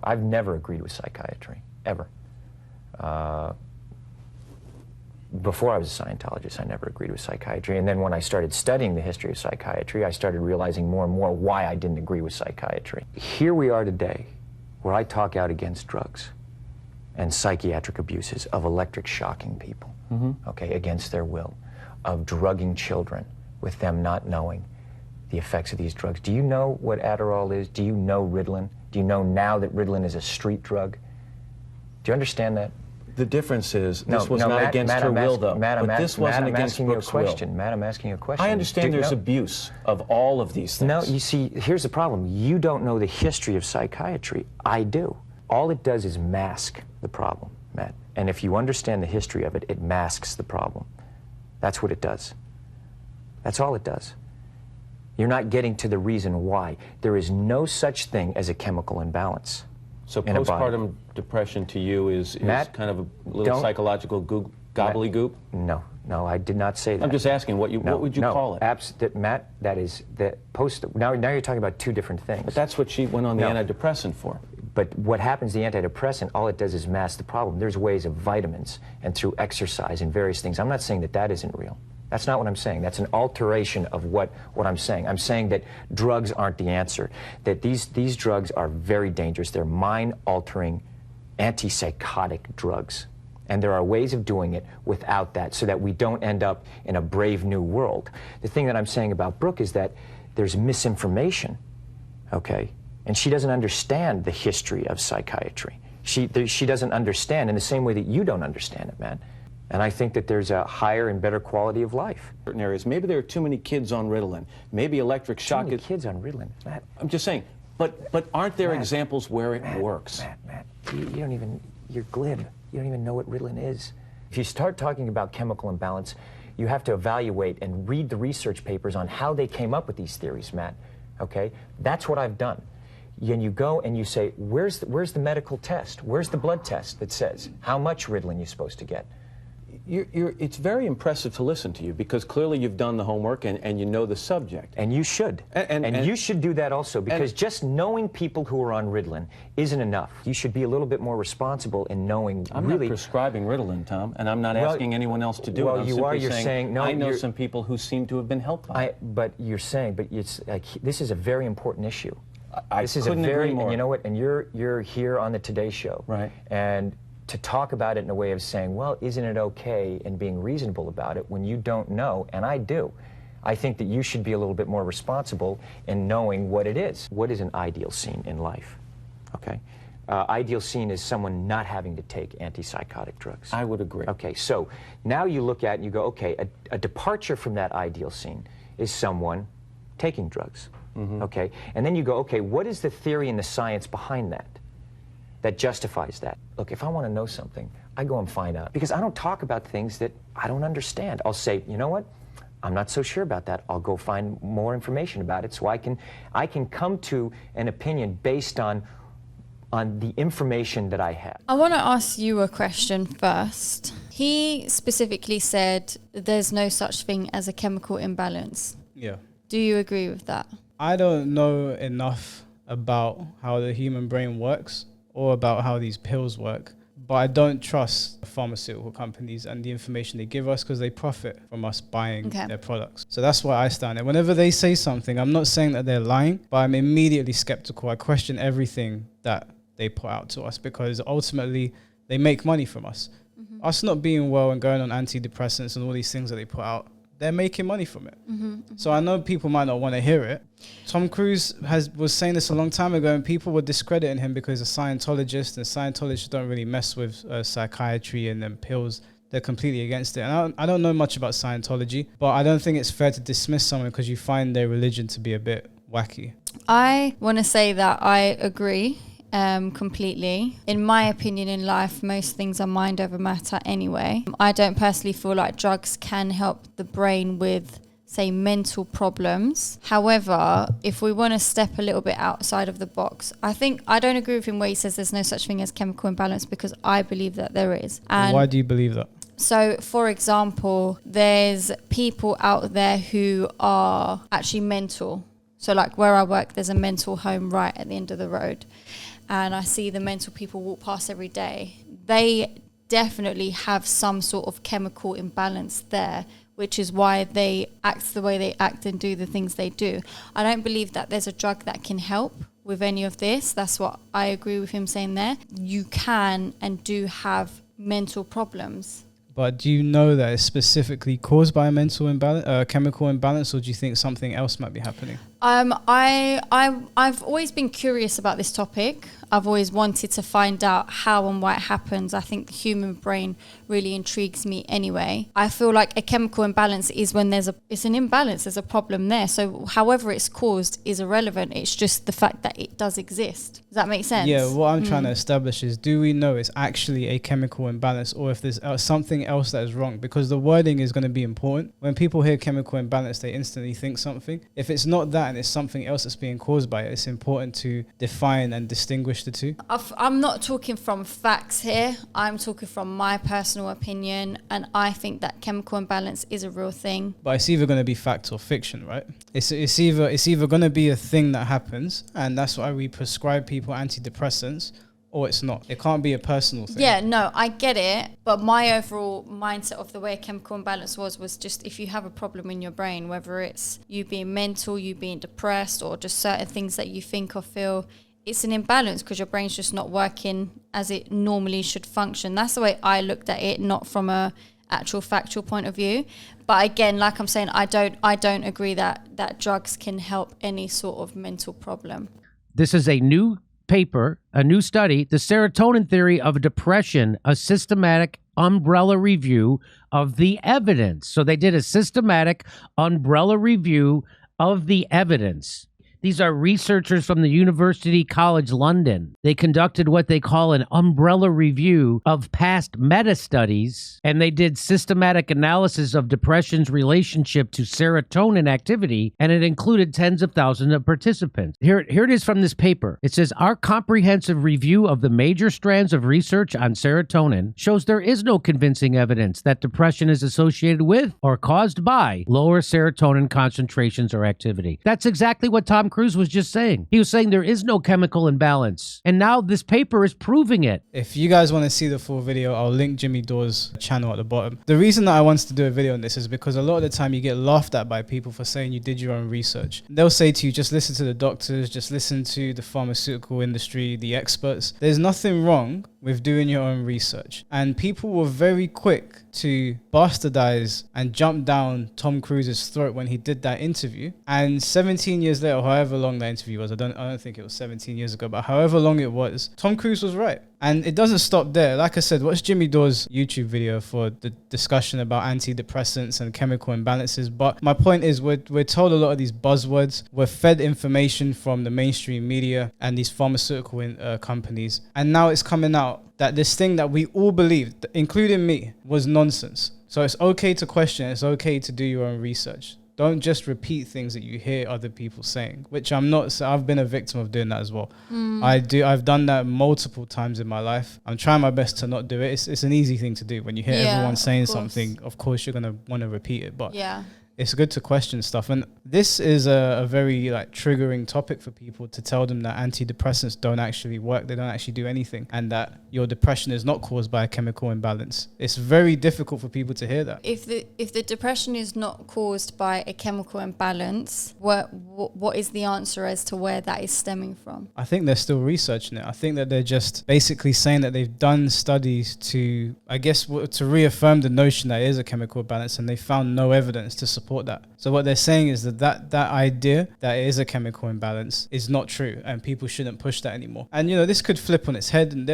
I've never agreed with psychiatry, ever. Before I was a Scientologist, I never agreed with psychiatry. And then when I started studying the history of psychiatry, I started realizing more and more why I didn't agree with psychiatry. Here we are today, where I talk out against drugs and psychiatric abuses of electric shocking people, okay, against their will, of drugging children with them not knowing the effects of these drugs. Do you know what Adderall is? Do you know Ritalin? Do you know now that Ritalin is a street drug? Do you understand that? The difference is, this was not against her will, though. But this wasn't against Brooke's will. Matt, I'm asking you a question. I understand there's abuse of all of these things. No, you see, here's the problem. You don't know the history of psychiatry. I do. All it does is mask the problem, Matt. And if you understand the history of it, it masks the problem. That's what it does. That's all it does. You're not getting to the reason why. There is no such thing as a chemical imbalance. So postpartum depression to you is Matt, kind of a little psychological gobbledygook? No, I did not say that. I'm just asking, what would you call it? Matt, that is now you're talking about two different things. But that's what she went on the antidepressant for. But what happens, the antidepressant, all it does is mask the problem. There's ways of vitamins and through exercise and various things. I'm not saying that that isn't real. That's not what I'm saying. That's an alteration of what I'm saying. I'm saying that drugs aren't the answer, that these drugs are very dangerous. They're mind-altering, antipsychotic drugs. And there are ways of doing it without that so that we don't end up in a brave new world. The thing that I'm saying about Brooke is that there's misinformation, okay? And she doesn't understand the history of psychiatry. She doesn't understand in the same way that you don't understand it, man. And I think that there's a higher and better quality of life. Certain areas. Maybe there are too many kids on Ritalin. Maybe electric shock. Too many kids on Ritalin, Matt. I'm just saying. But aren't there examples where it works? Matt, you're glib. You don't even know what Ritalin is. If you start talking about chemical imbalance, you have to evaluate and read the research papers on how they came up with these theories, Matt. Okay? That's what I've done. And you go and you say, where's the medical test? Where's the blood test that says how much Ritalin you're supposed to get? It's very impressive to listen to you because clearly you've done the homework and you know the subject. And you should. And you should do that also because just knowing people who are on Ritalin isn't enough. You should be a little bit more responsible in knowing I'm not prescribing Ritalin, Tom, and I'm not asking anyone else to do it. Well, you're saying no, I know some people who seem to have been helped by it. But it's like this is a very important issue. This is couldn't agree more. And you know what? And you're here on the Today Show. Right. And to talk about it in a way of saying, well, isn't it okay, and being reasonable about it when you don't know, and I do. I think that you should be a little bit more responsible in knowing what it is. What is an ideal scene in life? Okay. Ideal scene is someone not having to take antipsychotic drugs. I would agree. Okay, so now you look at it and you go, okay, a departure from that ideal scene is someone taking drugs. Okay, and then you go, okay, what is the theory and the science behind that justifies that? Look, if I want to know something, I go and find out. Because I don't talk about things that I don't understand. I'll say, you know what? I'm not so sure about that. I'll go find more information about it so I can come to an opinion based on the information that I have. I want to ask you a question first. He specifically said there's no such thing as a chemical imbalance. Yeah. Do you agree with that? I don't know enough about how the human brain works or about how these pills work, but I don't trust pharmaceutical companies and the information they give us because they profit from us buying their products. So that's why I stand there. Whenever they say something, I'm not saying that they're lying, but I'm immediately skeptical. I question everything that they put out to us because ultimately they make money from us. Us not being well and going on antidepressants and all these things that they put out, they're making money from it. So I know people might not want to hear it. Tom Cruise was saying this a long time ago and people were discrediting him because he's a Scientologist, and Scientologists don't really mess with psychiatry and then pills. They're completely against it. And I don't know much about Scientology, but I don't think it's fair to dismiss someone because you find their religion to be a bit wacky. I want to say that I agree completely. In my opinion in life, most things are mind over matter anyway. I don't personally feel like drugs can help the brain with, say, mental problems. However, if we want to step a little bit outside of the box, I don't agree with him where he says there's no such thing as chemical imbalance because I believe that there is. And why do you believe that? So, for example, there's people out there who are actually mental. So like where I work, there's a mental home right at the end of the road. and I see the mental people walk past every day, they definitely have some sort of chemical imbalance there, which is why they act the way they act and do the things they do. I don't believe that there's a drug that can help with any of this. That's what I agree with him saying there. You can and do have mental problems. But do you know that it's specifically caused by a mental imbalance, chemical imbalance, or do you think something else might be happening? I've always been curious about this topic. I've always wanted to find out how and why it happens. I think the human brain really intrigues me anyway. I feel like a chemical imbalance is when it's an imbalance, there's a problem there. So however it's caused is irrelevant. It's just the fact that it does exist. Does that make sense? Yeah, what I'm trying to establish is, do we know it's actually a chemical imbalance, or if there's something else that is wrong? Because the wording is going to be important. When people hear chemical imbalance, they instantly think something. If it's not that and it's something else that's being caused by it, it's important to define and distinguish the two. I'm not talking from facts here. I'm talking from my personal opinion, and I think that chemical imbalance is a real thing. But it's either going to be fact or fiction, right? It's either going to be a thing that happens, and that's why we prescribe people antidepressants, or it's not. It can't be a personal thing. Yeah, no, I get it. But my overall mindset of the way chemical imbalance was just, if you have a problem in your brain, whether it's you being mental, you being depressed, or just certain things that you think or feel, it's an imbalance because your brain's just not working as it normally should function. That's the way I looked at it, not from a actual factual point of view. But again, like I'm saying, I don't agree that drugs can help any sort of mental problem. This is a new paper, a new study, The Serotonin Theory of Depression, a systematic umbrella review of the evidence. So they did a systematic umbrella review of the evidence. These are researchers from the University College London. They conducted what they call an umbrella review of past meta-studies, and they did systematic analysis of depression's relationship to serotonin activity, and it included tens of thousands of participants. Here it is from this paper. It says, our comprehensive review of the major strands of research on serotonin shows there is no convincing evidence that depression is associated with or caused by lower serotonin concentrations or activity. That's exactly what Tom Cruise was just saying. He was saying there is no chemical imbalance. And now this paper is proving it. If you guys want to see the full video, I'll link Jimmy Dore's channel at the bottom. The reason that I wanted to do a video on this is because a lot of the time you get laughed at by people for saying you did your own research. They'll say to you, just listen to the doctors, just listen to the pharmaceutical industry, the experts. There's nothing wrong with doing your own research. And people were very quick to bastardize and jump down Tom Cruise's throat when he did that interview. And 17 years later, however long that interview was, I don't think it was 17 years ago, but however long it was, Tom Cruise was right. And it doesn't stop there. Like I said, watch Jimmy Dore's YouTube video for the discussion about antidepressants and chemical imbalances. But my point is, we're told a lot of these buzzwords. We're fed information from the mainstream media and these pharmaceutical companies. And now it's coming out that this thing that we all believed, including me, was nonsense. So it's okay to question. It's okay to do your own research. Don't just repeat things that you hear other people saying, which I'm not. So I've been a victim of doing that as well. I've done that multiple times in my life. I'm trying my best to not do it. It's an easy thing to do. When you hear everyone saying something, of course you're going to want to repeat it. But it's good to question stuff. And this is a very triggering topic for people, to tell them that antidepressants don't actually work. They don't actually do anything. And that your depression is not caused by a chemical imbalance. It's very difficult for people to hear that. If the depression is not caused by a chemical imbalance, what is the answer as to where that is stemming from? I think they're still researching it. I think that they're just basically saying that they've done studies to, I guess, to reaffirm the notion that it is a chemical imbalance, and they found no evidence to support that. So what they're saying is that idea that it is a chemical imbalance is not true, and people shouldn't push that anymore. And this could flip on its head, and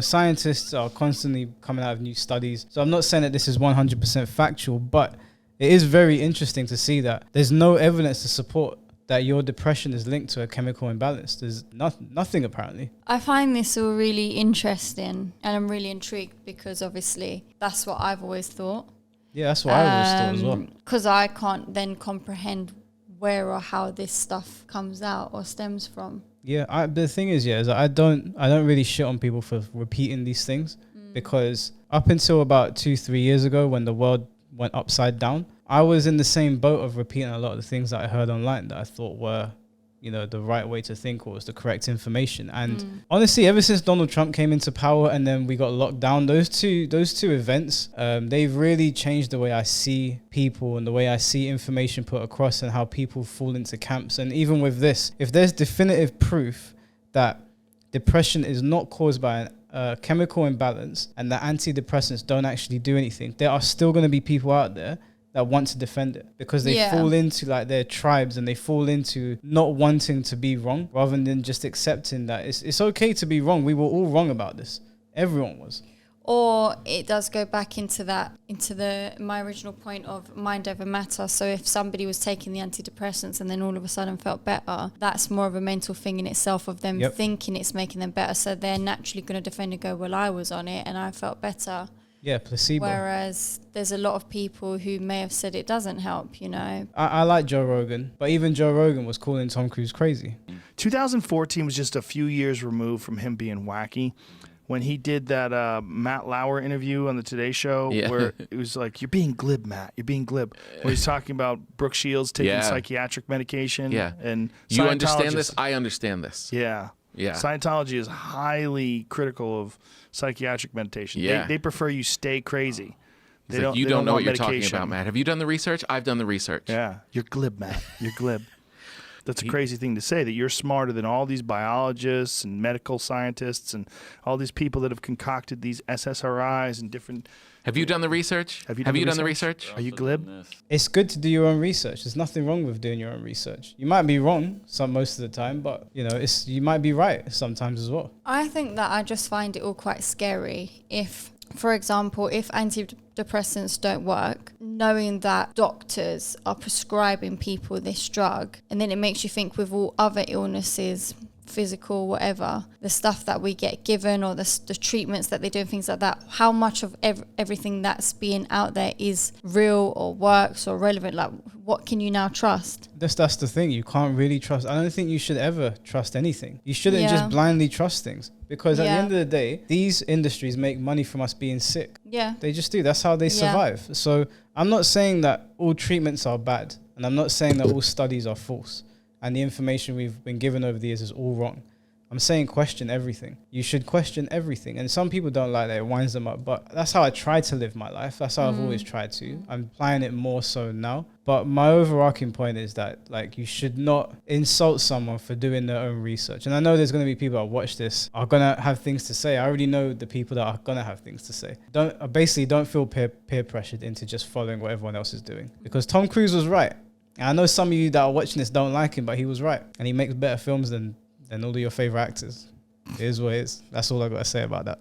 scientists are constantly coming out of new studies. So I'm not saying that this is 100% factual, but it is very interesting to see that there's no evidence to support that your depression is linked to a chemical imbalance. There's nothing apparently. I find this all really interesting, and I'm really intrigued because obviously that's what I've always thought. Yeah, that's what I always thought as well. Because I can't then comprehend where or how this stuff comes out or stems from. Yeah, the thing is I don't really shit on people for repeating these things, because up until about 2-3 years ago, when the world went upside down, I was in the same boat of repeating a lot of the things that I heard online that I thought were the right way to think or was the correct information. And honestly, ever since Donald Trump came into power and then we got locked down, those two events, they've really changed the way I see people and the way I see information put across and how people fall into camps. And even with this, if there's definitive proof that depression is not caused by a chemical imbalance and that antidepressants don't actually do anything, there are still going to be people out there that want to defend it because they fall into like their tribes and they fall into not wanting to be wrong rather than just accepting that it's okay to be wrong. We were all wrong about this. Everyone was. Or it does go back into my original point of mind over matter. So if somebody was taking the antidepressants and then all of a sudden felt better, that's more of a mental thing in itself of them thinking it's making them better. So they're naturally going to defend and go, well, I was on it and I felt better. Yeah, placebo. Whereas there's a lot of people who may have said it doesn't help, I like Joe Rogan, but even Joe Rogan was calling Tom Cruise crazy. 2014 was just a few years removed from him being wacky. When he did that Matt Lauer interview on the Today Show, where it was like, you're being glib, Matt, you're being glib. When he's talking about Brooke Shields taking psychiatric medication. Yeah. And you understand this? I understand this. Yeah. Yeah. Scientology is highly critical of psychiatric meditation. Yeah. They prefer you stay crazy. They don't know what you're talking about, Matt. Have you done the research? I've done the research. Yeah. You're glib, Matt. You're glib. That's a crazy thing to say, that you're smarter than all these biologists and medical scientists and all these people that have concocted these SSRIs and different... Have you done the research? Have you done the research? Are you glib? It's good to do your own research. There's nothing wrong with doing your own research. You might be wrong most of the time, but you might be right sometimes as well. I think that I just find it all quite scary. If, for example, if antidepressants don't work, knowing that doctors are prescribing people this drug, and then it makes you think with all other illnesses, physical, whatever, the stuff that we get given or the treatments that they do and things like that, how much of everything that's being out there is real or works or relevant? Like, what can you now trust? That's the thing. You can't really trust. I don't think you should ever trust anything. You shouldn't just blindly trust things, because at the end of the day, these industries make money from us being sick. Yeah. They just do. That's how they survive. So I'm not saying that all treatments are bad, and I'm not saying that all studies are false and the information we've been given over the years is all wrong. I'm saying question everything. You should question everything. And some people don't like that. It winds them up. But that's how I try to live my life. That's how I've always tried to. I'm applying it more so now. But my overarching point is that, like, you should not insult someone for doing their own research. And I know there's going to be people that watch this are going to have things to say. I already know the people that are going to have things to say. Don't feel peer pressured into just following what everyone else is doing. Because Tom Cruise was right. And I know some of you that are watching this don't like him, but he was right. And he makes better films than all of your favorite actors. It is what it is. That's all I got to say about that.